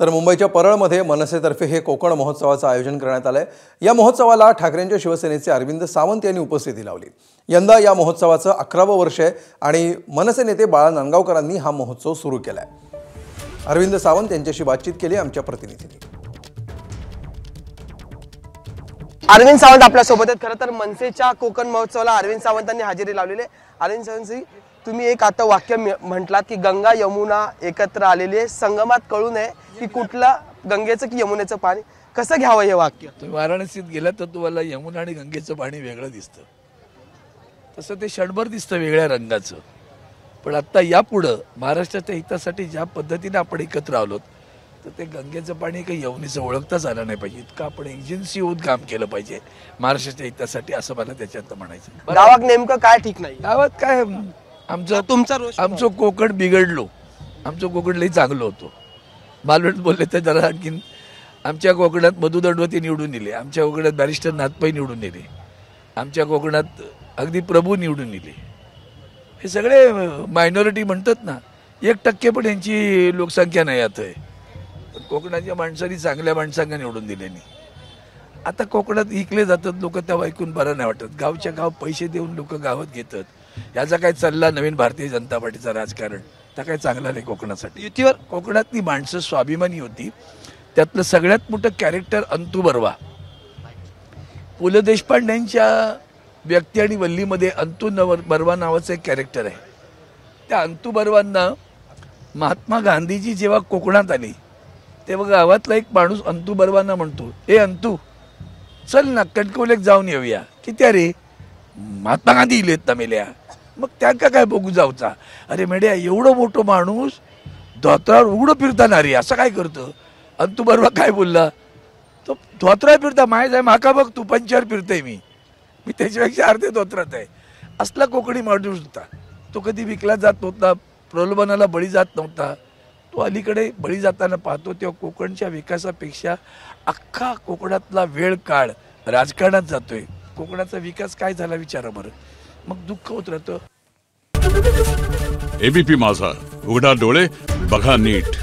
तर मुंबईच्या परळमध्ये मनसेतर्फे हे कोकण महोत्सवाचं आयोजन करण्यात आलंय। या महोत्सवाला ठाकरेंच्या शिवसेनेचे अरविंद सावंत यांनी उपस्थिती लावली। यंदा या महोत्सवाचं 11वं वर्ष आहे आणि मनसे नेते बाळा नांदगावकरांनी हा महोत्सव सुरू केलाय। अरविंद सावंत यांच्याशी बातचीत केली आमच्या प्रतिनिधींनी। अरविंद सावंत आपल्या सोबत आहेत। खरं तर मनसेच्या कोकण महोत्सवाला अरविंद सावंतांनी हजेरी लावलेली आहे। अरविंद सावंतजी, तुम्ही एक आता वाक्य म्हटलात की गंगा यमुना एकत्र आलेली आहे, संगमात कळू नये की कुठला गंगेचं की यमुनेचं पाणी, कसं घ्यावं हे वाक्य? तुम्ही वाराणसीत गेला तर तुम्हाला यमुना आणि गंगेचं पाणी वेगळं दिसतं, तसं ते क्षणभर दिसतं वेगळ्या रंगाचं। पण आता यापुढं महाराष्ट्राच्या हितासाठी ज्या पद्धतीने आपण एकत्र आलोत तर ते गंगेचं पाणी काही यमुनेचं ओळखताच आलं नाही पाहिजे, इतकं आपण एजन्सी होऊन काम केलं पाहिजे महाराष्ट्राच्या हितासाठी, असं मला त्याच्यात म्हणायचं। गावात नेमकं काय ठीक नाही? गावात काय आमचं कोकण बिघडलो, आमचं कोकण लई चांगलं होतं। मालवण बोलले तर जरा आणखीन आमच्या कोकणात मधु दंडवती निवडून दिले, आमच्या कोकणात बॅरिस्टर नाथपाई निवडून दिले, आमच्या कोकणात अगदी प्रभू निवडून दिले। हे सगळे मायनॉरिटी म्हणतात ना, 1% पण यांची लोकसंख्या नाही आता आहे। कोकणाच्या माणसांनी चांगल्या माणसांना निवडून दिले नाही। आता कोकणात इकले जातात लोक, तेव्हा ऐकून बरं नाही वाटत। गावच्या गाव पैसे देऊन लोक गावात घेतात, याचा काय चालला नवीन भारतीय जनता पार्टीचं राजकारण, तर काय चांगला नाही कोकणासाठी। युतीवर कोकणातली माणसं स्वाभिमानी होती, त्यातलं सगळ्यात मोठं कॅरेक्टर अंतू बर्वा। पु ल देशपांडेंच्या व्यक्ती आणि वल्लीमध्ये अंतू बर्वा नावाचं एक कॅरेक्टर आहे। त्या अंतू बर्वांना महात्मा गांधीजी जेव्हा कोकणात आली तेव्हा गावातला एक माणूस अंतू बर्वांना म्हणतो, ए अंतू चल ना कणकवलीत जाऊन येऊया। किती अरे महात्मा गांधी इलेत ना मेल्या, मग त्या काय बघू जाऊचा? अरे मेड्या, एवढं मोठं माणूस धोत्रावर उघडं फिरताना रे असं काय करतं? अंतू बर्वा काय बोलला, तो धोत्रावर फिरता माय जाय माका बघ तू पंचावर फिरतय, मी त्याच्यापेक्षा अर्धे धोत्रात आहे। असला कोकणी माणूस होता, तो कधी विकला जात नव्हता, प्रलोभनाला बळी जात नव्हता। तो अलीकडे बळी जाताना पाहतो तेव्हा कोकणच्या विकासापेक्षा अख्खा कोकणातला वेळ काळ राजकारणात जातोय। कोकणाचा विकास काय झाला विचारा बरं, मग दुःख होत राहतं। एबीपी माझा, उघडा डोळे बघा नीट।